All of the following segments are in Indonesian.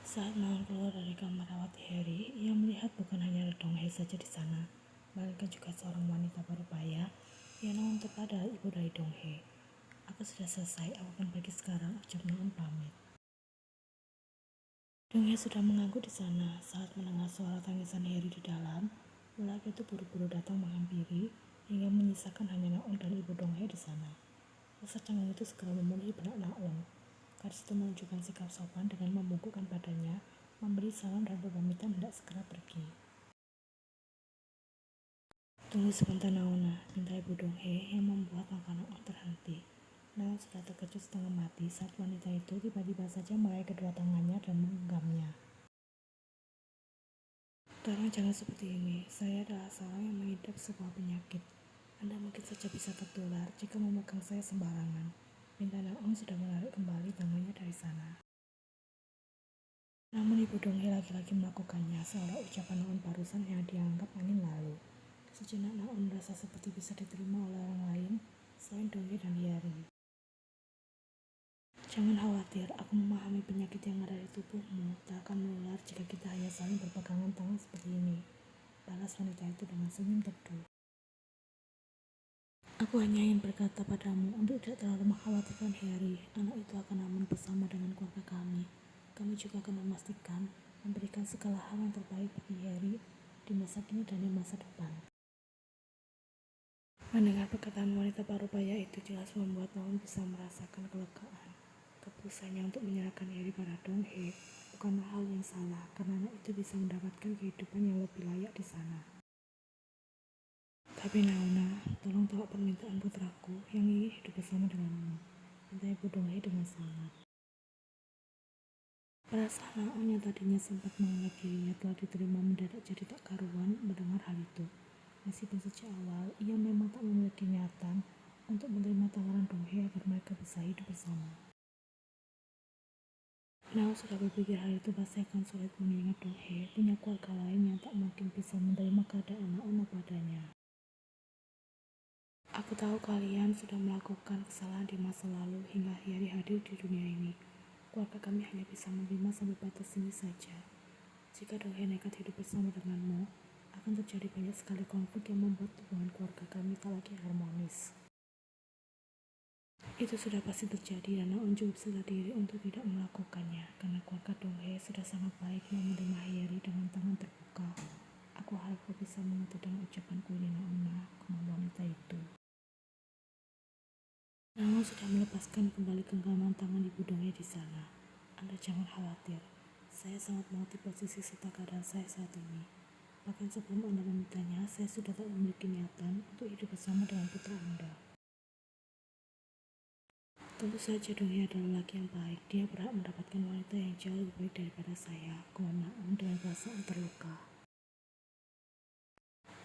Saat Naon keluar dari kamar rawat Harry, ia melihat bukan hanya Donghae saja di sana, melainkan juga seorang wanita parubaya yang Naon tepat adalah ibu dari Donghae. Aku sudah selesai, aku akan pergi sekarang, ucap Naon pamit. Donghae sudah mengangguk di sana saat mendengar suara tangisan Harry di dalam. Lelaki itu buru-buru datang menghampiri hingga menyisakan hanya Naon dan ibu Donghae di sana. Rasa canggung itu segera memenuhi benak Naon. Gadis itu menunjukkan sikap sopan dengan membungkukkan badannya, memberi salam dan berpamitan hendak segera pergi. Tunggu sebentar Naona, pinta ibu Donghae yang membuat langkah Naon terhenti. Naon sudah terkejut setengah mati saat wanita itu tiba-tiba saja meraih kedua tangannya dan menggenggamnya. Tolong jangan seperti ini, saya adalah seorang yang mengidap sebuah penyakit. Anda mungkin saja bisa tertular jika memegang saya sembarangan. Pinta Naon sudah menarik kembali tangannya dari sana. Namun ibu Donghae lagi-lagi melakukannya seolah ucapan Naon barusan yang dianggap angin lalu. Sejenak Naon merasa seperti bisa diterima oleh orang lain selain Donghae dan Hyari. Jangan khawatir, aku memahami penyakit yang ada di tubuhmu tak akan menular jika kita hanya saling berpegangan tangan seperti ini. Balas wanita itu dengan senyum teduh. Aku hanya ingin berkata padamu untuk tidak terlalu mengkhawatirkan Harry. Anak itu akan aman bersama dengan keluarga kami. Kami juga akan memastikan memberikan segala hal yang terbaik bagi Harry di masa kini dan di masa depan. Mendengar perkataan wanita parubaya itu jelas membuat Naon bisa merasakan kelegaan. Keputusannya untuk menyerahkan Harry pada Donghae bukanlah hal yang salah karena anak itu bisa mendapatkan kehidupan yang lebih layak di sana. Tapi Naona, tolong tolak permintaan putraku yang ingin hidup bersama denganmu, pinta ibu Donghae dengan sangat. Perasaan Naon yang tadinya sempat menganggap dirinya telah diterima mendadak jadi tak karuan mendengar hal itu. Meskipun sejak awal ia memang tak memiliki niatan untuk menerima tawaran Donghae agar mereka bisa hidup bersama. Naon sudah berpikir hal itu pasti akan sulit mengingat Donghae punya keluarga lain yang tak mungkin bisa menerima keadaan Naon apa adanya. Aku tahu kalian sudah melakukan kesalahan di masa lalu hingga Hyari hadir di dunia ini. Keluarga kami hanya bisa menerima sampai batas sini saja. Jika Donghae nekat hidup bersama denganmu, akan terjadi banyak sekali konflik yang membuat hubungan keluarga kami tak lagi harmonis. Itu sudah pasti terjadi dan Naon cukup sadar diri untuk tidak melakukannya karena keluarga Donghae sudah sangat baik menerima Hyari dengan tangan terbuka. Aku harap kau bisa mengerti dengan ucapanku ini Naona, kemau wanita itu. Naon sudah melepaskan kembali genggaman tangan ibu Donghae di sana. Anda jangan khawatir, saya sangat mengerti posisi serta keadaan saya saat ini. Bahkan sebelum Anda memintanya, saya sudah tak memiliki niatan untuk hidup bersama dengan putra Anda. Tentu saja Donghae adalah laki yang baik. Dia berhak mendapatkan wanita yang jauh lebih baik daripada saya, kemau Naon dengan perasaan terluka.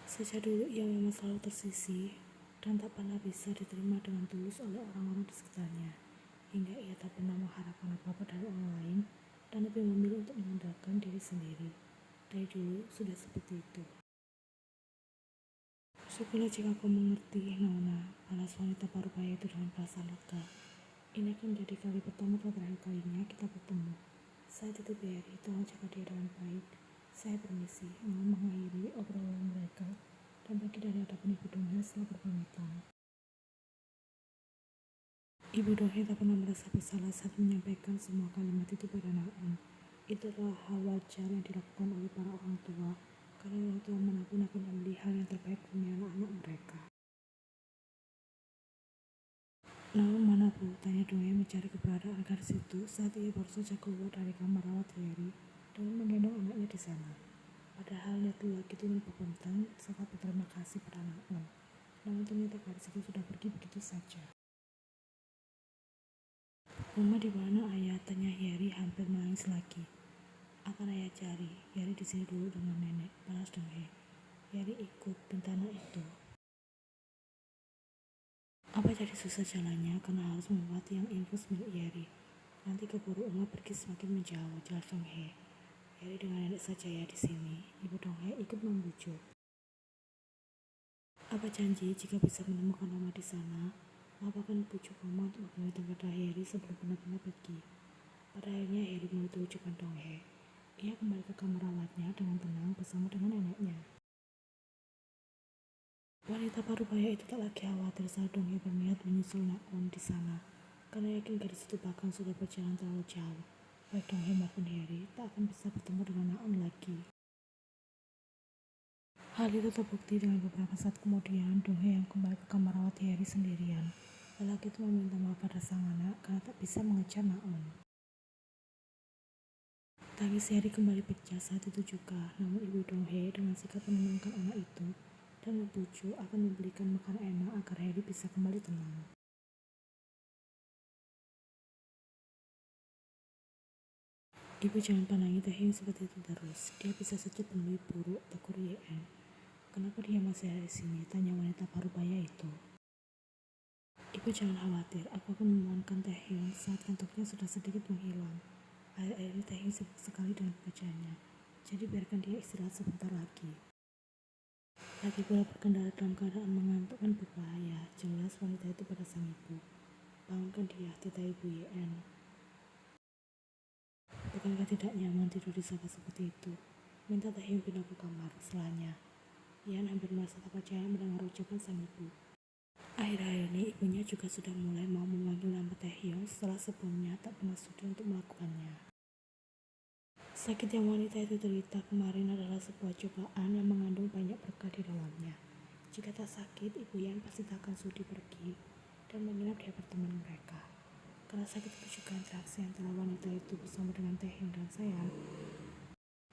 Sejak dulu ia memang selalu tersisih dan tak pernah bisa diterima dengan tulus oleh orang-orang di sekitarnya, hingga ia tak pernah mengharapkan apa-apa dari orang lain dan lebih memilih untuk mengandalkan diri sendiri. Dari dulu sudah seperti itu. Syukurlah jika kau mengerti, Naona, balas wanita parubaya itu dengan perasaan lega. Ini akan menjadi kali pertama dan terakhir kalinya kita bertemu. Saya titip Harry, tolong jaga dia dengan baik. Saya permisi, Naon mengakhiri obrolan mereka dan pergi dari hadapan ibu Donghae setelah berpamitan. Ibu Donghae tak pernah merasa bersalah saat menyampaikan semua kalimat itu pada Naon. Itu adalah hal wajar yang dilakukan oleh para orang tua karena orang tua manapun akan membeli hal yang terbaik demi anak-anak mereka. Naon mana bu? Tanya Donghae mencari keberadaan gadis itu saat ia baru saja keluar dari kamar rawat Hyari dengan menggendong anaknya di sana. Padahal niat lelaki itu ingin berpamitan serta berterima kasih pada Naon. Namun ternyata gadis itu sudah pergi begitu saja. Rumah di mana ayah? Tanya Hyari hampir menangis lagi. Akan ayah cari. Hyari di sini dulu dengan nenek, balas Donghae. Hyari ikut, pinta anak itu. Apa jadi susah jalannya karena harus melewati yang infus milik Hyari. Nanti keburu Uma pergi semakin menjauh, jelas Donghae. Hyari dengan nenek saja ya di sini. Ibu Donghae ikut membujuk. Apa janji jika bisa menemukan Uma di sana? Apa akan bujuk Uma untuk memperhatikan kata Hyari sebelum benar-benar pergi? Pada akhirnya Hyari menutup ucapan Donghae. Ia kembali ke kamar rawatnya dengan tenang bersama dengan neneknya. Wanita parubaya itu tak lagi khawatir saat Donghae berniat menyusul Naeun di sana, karena yakin gadis itu bahkan sudah berjalan terlalu jauh. Baik Donghae maupun Harry tak akan bisa bertemu dengan Naeun lagi. Hal itu terbukti dengan beberapa saat kemudian Donghae yang kembali ke kamar rawat Harry sendirian. Lelaki itu meminta maaf pada sang anak karena tak bisa mengejar Naeun. Tangis Harry kembali pecah saat itu juga, namun ibu Donghae dengan sikap menenangkan anak itu dan membujuk akan membelikan makan enak agar Harry bisa kembali tenang. Ibu jangan pandangi Taehyung seperti itu terus. Dia bisa saja penuhi buruk, tegur Yeon. Kenapa dia masih ada di sini? Tanya wanita parubaya itu. Ibu jangan khawatir, aku akan memohonkan Taehyung saat kantuknya sudah sedikit menghilang. Akhir-akhir ini Taehyung sibuk sekali dengan pekerjaannya, jadi biarkan dia istirahat sebentar lagi. Lagi pula berkendara dalam keadaan mengantuk kan berbahaya, jelas wanita itu pada sang ibu. Bangunkan dia, titah ibu Yeon. Bukankah tidak nyaman tidur di sofa seperti itu? Minta Taehyung pindah ke kamar, selanya. Yeon hampir merasa tak percaya mendengar ucapan sang ibu. Akhir-akhir ini ibunya juga sudah mulai mau memanggil nama Taehyung setelah sebelumnya tak pernah sudi untuk melakukannya. Sakit yang wanita itu derita kemarin adalah sebuah cobaan yang mengandung banyak berkah di dalamnya. Jika tak sakit, ibu Yeon pasti tak akan sudi pergi dan menginap di apartemen mereka. Karena sakit itu juga interaksi antara wanita itu bersama dengan Taehyung dan Sean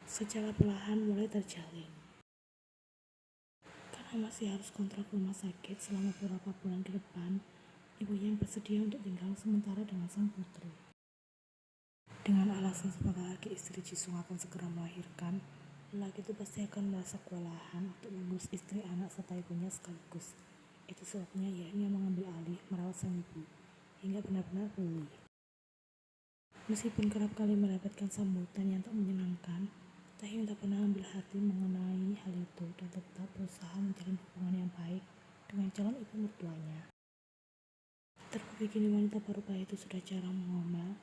secara perlahan mulai terjalin. Karena masih harus kontrak rumah sakit selama beberapa bulan ke depan, ibu Yeon bersedia untuk tinggal sementara dengan sang putri. Dengan alasan sebentar lagi istri Jisung akan segera melahirkan, lelaki itu pasti akan merasa kewalahan untuk mengurus istri, anak, serta ibunya sekaligus. Itu sebabnya Yeon yang mengambil alih merawat sang ibu, hingga benar-benar pulih. Meskipun kerap kali mendapatkan sambutan yang tak menyenangkan, Taehyung tak pernah ambil hati mengenai hal itu dan tetap berusaha menjalin hubungan yang baik dengan calon ibu mertuanya. Terbukti kini wanita parubaya itu sudah jarang mengomel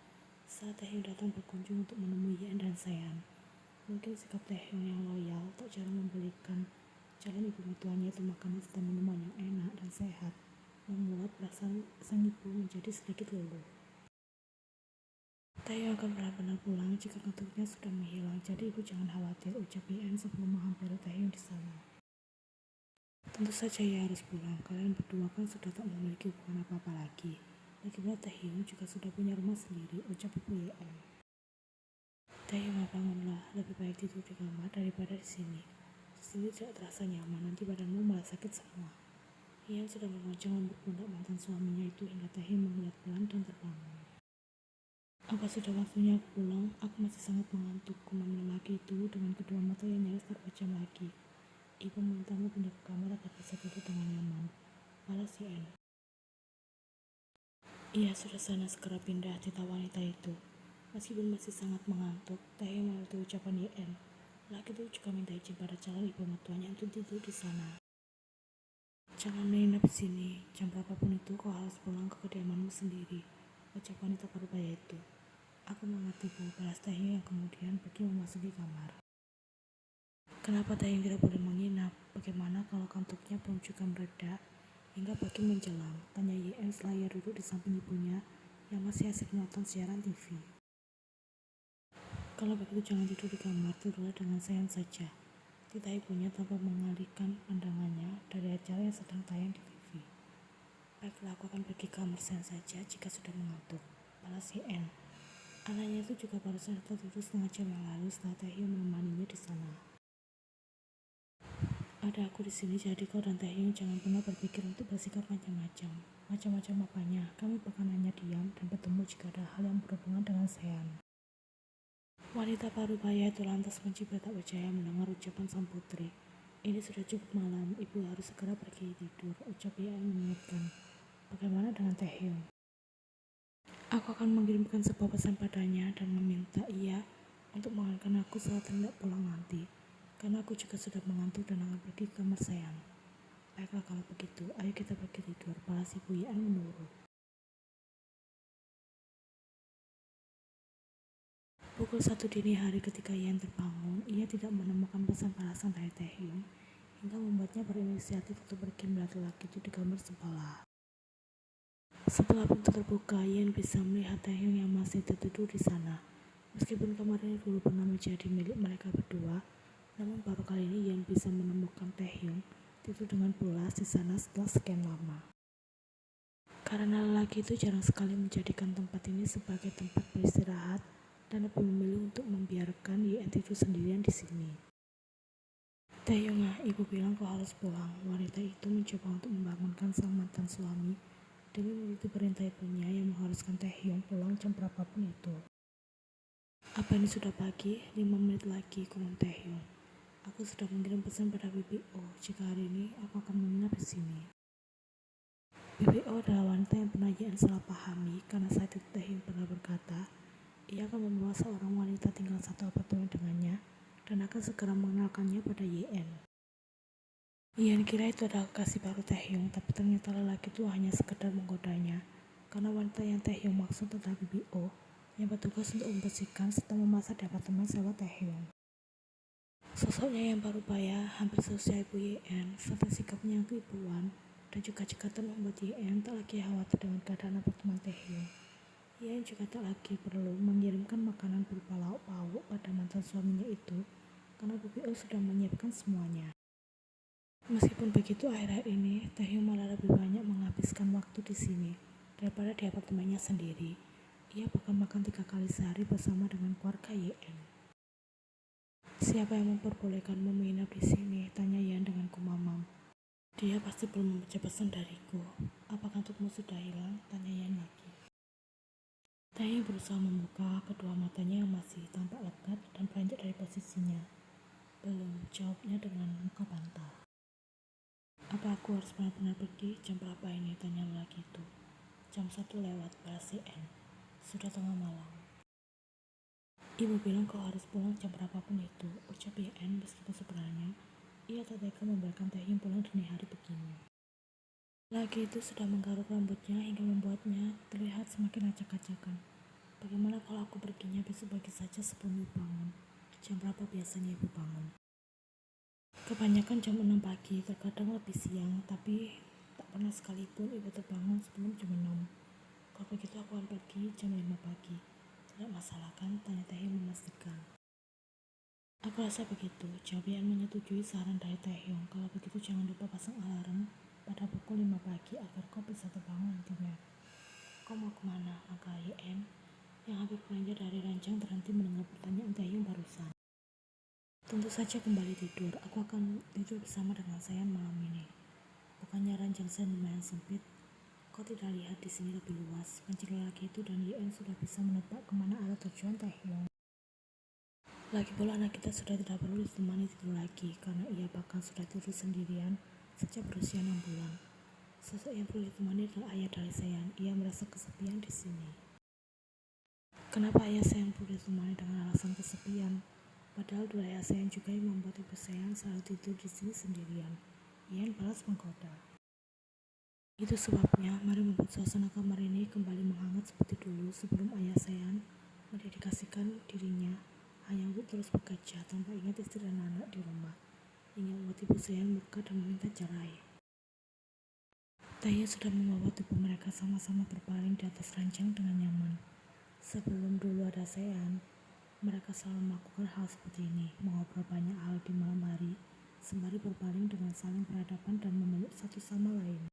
saat Taehyung datang berkunjung untuk menemui Yeon dan Sean. Mungkin sikap Taehyung yang loyal tak jarang membelikan calon ibu mertuanya itu makanan serta minuman yang enak dan sehat, membuat perasaan sang ibu menjadi sedikit luluh. Taehyung akan benar-benar pulang jika kantuknya sudah menghilang, jadi ibu jangan khawatir, ucap Yeon sebelum menghampiri Taehyung di sana. Tentu saja ia harus pulang, kalian berdua kan sudah tak memiliki hubungan apa-apa lagi. Lagipula Taehyung juga sudah punya rumah sendiri, ucap ibu Yeon. Taehyung, bangunlah, lebih baik tidur di kamar daripada di sini. Di sini tidak terasa nyaman, nanti badanmu malah sakit semua. Yeon sudah memegang lembut pundak mantan suaminya itu hingga Taehyung melihat pelan dan terbangun. Apa sudah waktunya aku pulang? Aku masih sangat mengantuk, kumam lelaki itu dengan kedua mata yang nyaris tak berjam lagi. Ibu memintamu pindah ke kamar agar bisa tidur dengan nyaman, balas Yeon. Iya, sudah sana, segera pindah, titah wanita itu. Meskipun masih sangat mengantuk, Taehyung mengerti ucapan Yeon. Laki itu juga minta izin pada calon ibu mertuanya untuk tidur di sana. Jangan menginap di sini, jam berapapun itu kau harus pulang ke kediamanmu sendiri, ucap wanita parubaya itu. Aku mengerti bu, balas Taehyung yang kemudian pergi memasuki kamar. Kenapa Taehyung tidak boleh menginap? Bagaimana kalau kantuknya belum juga mereda? Hingga pagi menjelang, tanya Yeon setelah ia duduk di samping ibunya yang masih asik menonton siaran TV. Kalau begitu jangan tidur di kamar, tidurlah dengan Seon saja, titah ibunya tanpa mengalihkan pandangannya dari acara yang sedang tayang di TV. Baiklah, aku akan pergi ke kamar Seon saja jika sudah mengantuk, balas Yeon. Anaknya itu juga baru saja tertidur setengah jam yang lalu setelah Taehyung menemaninya di sana. Ada aku di sini, jadi kau dan Taehyung jangan pernah berpikir untuk bersikap macam-macam. Macam-macam apanya? Kami bahkan hanya diam dan bertemu jika ada hal yang berhubungan dengan Seon. Wanita parubaya itu lantas mencibir tak percaya mendengar ucapan sang putri. Ini sudah cukup malam, ibu harus segera pergi tidur, ucap Yeon mengingatkan. Bagaimana dengan Taehyung? Aku akan mengirimkan sebuah pesan padanya dan meminta ia untuk mengantarkan aku saat hendak pulang nanti. Karena aku juga sudah mengantuk dan akan pergi ke kamar Seon. Baiklah kalau begitu, ayo kita pergi tidur, balas ibu Yeon menurut. Pukul 1 dini hari ketika Ian terbangun, ia tidak menemukan pesan balasan dari Taehyung hingga membuatnya berinisiatif untuk pergi melihat lelaki itu di kamar sebelah. Setelah pintu terbuka, Ian bisa melihat Taehyung yang masih tertidur di sana. Meskipun kamar ini dulu pernah menjadi milik mereka berdua, namun baru kali ini Ian bisa menemukan Taehyung tidur dengan pulas di sana setelah sekian lama. Karena lelaki itu jarang sekali menjadikan tempat ini sebagai tempat beristirahat dan lebih memilih untuk membiarkan Ian tidur sendirian di sini. Taehyung, ibu bilang kau harus pulang. Wanita itu mencoba untuk membangunkan sang mantan suami demi menuruti perintah ibunya yang mengharuskan Taehyung pulang jam berapapun itu. Apa ini sudah pagi? 5 menit lagi, kumam Taehyung. Aku sudah mengirim pesan pada BBO jika hari ini aku akan menginap di sini. BBO adalah wanita yang pernah Yeon salah pahami karena saat itu Taehyung pernah berkata ia akan membawa seorang wanita tinggal satu apartemen dengannya dan akan segera mengenalkannya pada Yeon. Ian kira itu adalah kekasih baru Taehyung, tapi ternyata lelaki itu hanya sekedar menggodanya karena wanita yang Taehyung maksud adalah BBO yang bertugas untuk membersihkan serta memasak di apartemen sewa Taehyung. Sosoknya yang baru baya, hampir seusia ibu Yeon, serta sikapnya yang keibuan dan juga cekatan membuat Yeon tak lagi khawatir dengan keadaan apartemen Taehyung. Yeon juga tak lagi perlu mengirimkan makanan berupa lauk pauk pada mantan suaminya itu karena BBO sudah menyiapkan semuanya. Meskipun begitu, akhir-akhir ini Taehyung malah lebih banyak menghabiskan waktu di sini daripada di apartemennya sendiri. Ia bahkan makan 3 kali sehari bersama dengan keluarga Yeon. Siapa yang memperbolehkanmu menginap di sini? Tanya Yeon dengan kumamam. Dia pasti belum membaca pesan dariku. Apakah kantukmu sudah hilang? Tanya Yeon lagi. Taehyung berusaha membuka kedua matanya yang masih tampak lekat dan beranjak dari posisinya. Belum, jawabnya dengan muka bantah. Apa aku harus benar-benar pergi? Jam berapa ini? Tanya lelaki itu. Jam 1 lewat, balas Yeon. Sudah tengah malam. Ibu bilang kau harus pulang jam berapapun itu, ucap Yeon meskipun sebenarnya ia tak tega membiarkan Taehyung pulang dini hari begini. Lelaki itu sudah menggaruk rambutnya hingga membuatnya terlihat semakin acak-acakan. Bagaimana kalau aku perginya besok pagi saja sebelum ibu bangun? Jam berapa biasanya ibu bangun? Kebanyakan jam 6 pagi, terkadang lebih siang, tapi tak pernah sekalipun ibu terbangun sebelum jam 6. Kalau begitu aku akan pergi jam 5 pagi. Tidak masalah kan? Tanya Taehyung memastikan. Aku rasa begitu, jawab Yeon menyetujui saran dari Taehyung. Kalau begitu jangan lupa pasang alarm pada pukul 5 pagi agar kau bisa terbangun nantinya. Kau mau kemana? Maka Yeon yang hampir beranjak dari ranjang terhenti mendengar pertanyaan Taehyung barusan. Tentu saja kembali tidur. Aku akan tidur bersama dengan saya malam ini. Bukannya ranjang saya lumayan sempit. Kau tidak lihat di sini lebih luas. Panci lelaki itu dan Yeon sudah bisa menebak kemana arah tujuan Taehyung. Lagi pula anak kita sudah tidak perlu ditemani tidur lagi karena ia bahkan sudah tidur sendirian sejak berusia 6 bulan. Sosok yang perlu ditemani adalah ayah dari Sean. Ia merasa kesepian di sini. Kenapa ayah Sean perlu ditemani dengan alasan kesepian? Padahal dua ayah Sean juga yang membuat ibu Sean selalu tidur di sini sendirian. Yeon balas menggoda. Itu sebabnya, mari membuat suasana kamar ini kembali menghangat seperti dulu sebelum ayah Sean mendedikasikan dirinya hanya untuk terus bekerja tanpa ingat istri dan anak di rumah, hingga membuat ibu Seon murka dan meminta cerai. Taehyung sudah membawa tubuh mereka sama-sama berbaring di atas ranjang dengan nyaman. Sebelum dulu ada Seon, mereka selalu melakukan hal seperti ini, mengobrol banyak hal di malam hari, sembari berbaring dengan saling berhadapan dan memeluk satu sama lain.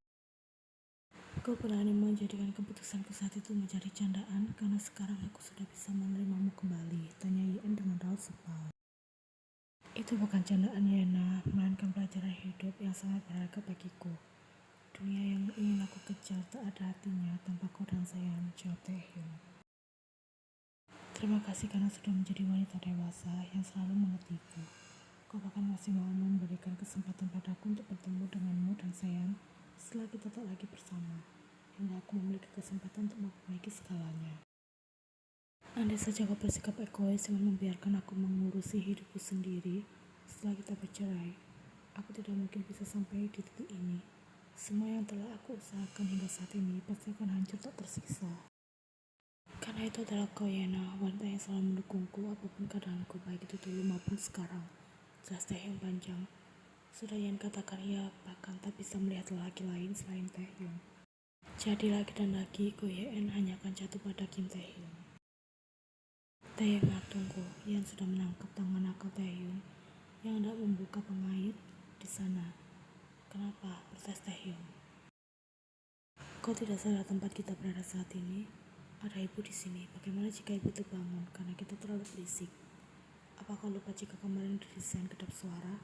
Kau berani menjadikan keputusanku saat itu menjadi candaan karena sekarang aku sudah bisa menerimamu kembali, tanya Yeon dengan raut sebal. Itu bukan candaan Yena, melainkan pelajaran hidup yang sangat berharga bagiku. Dunia yang ingin aku kejar tak ada artinya tanpa kau dan Seon, jawab Taehyung. Terima kasih karena sudah menjadi wanita dewasa yang selalu mengertiku. Kau bahkan masih mau memberikan kesempatan padaku untuk bertemu denganmu dan Seon setelah kita tak lagi bersama, hingga aku memiliki kesempatan untuk memperbaiki segalanya. Andai saja kau bersikap egois dengan membiarkan aku mengurusi hidupku sendiri setelah kita bercerai, aku tidak mungkin bisa sampai di titik ini. Semua yang telah aku usahakan hingga saat ini pasti akan hancur tak tersisa. Karena itu adalah kau Yena, wanita yang selalu mendukungku apapun keadaanku, baik itu dulu maupun sekarang. Jelas Taehyung panjang. Sudah Yen katakan iya, bahkan tak bisa melihat lelaki lain selain Taehyung. Jadi lagi dan lagi, Ko Yen hanya akan jatuh pada Kim Taehyung. Taehyung tunggu, Yen sudah menangkap tangan nakal Taehyung yang hendak membuka pengait di sana. Kenapa? Protes Taehyung. Kau tidak sadar tempat kita berada saat ini? Ada ibu di sini. Bagaimana jika ibu terbangun karena kita terlalu berisik? Apakah lupa jika kemarin didesain kedap suara?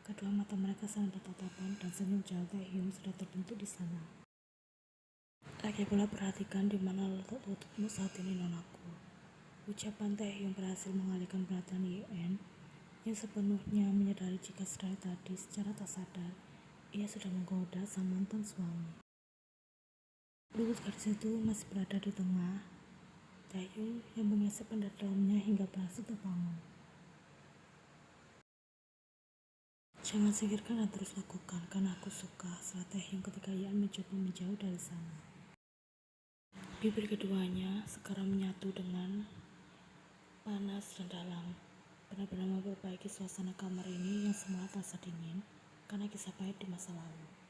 Kedua mata mereka saling bertatapan dan senyum jauh Taehyung sudah terbentuk di sana. Lagi pula perhatikan di mana letak lututmu saat ini nonaku. Ucapan Taehyung berhasil mengalihkan perhatian Yen yang sepenuhnya menyadari jika sedari tadi secara tak sadar ia sudah menggoda sang mantan suami. Lutut gadis itu masih berada di tengah Taehyung yang menggesek pada dalamnya hingga berhasil terbangun. Jangan singkirkan dan terus lakukan, karena aku suka, setelah Taehyung ketika Yen mencoba menjauh dari sana. Bibir keduanya sekarang menyatu dengan panas dan dalam, benar-benar memperbaiki suasana kamar ini yang semula terasa dingin karena kisah pahit di masa lalu.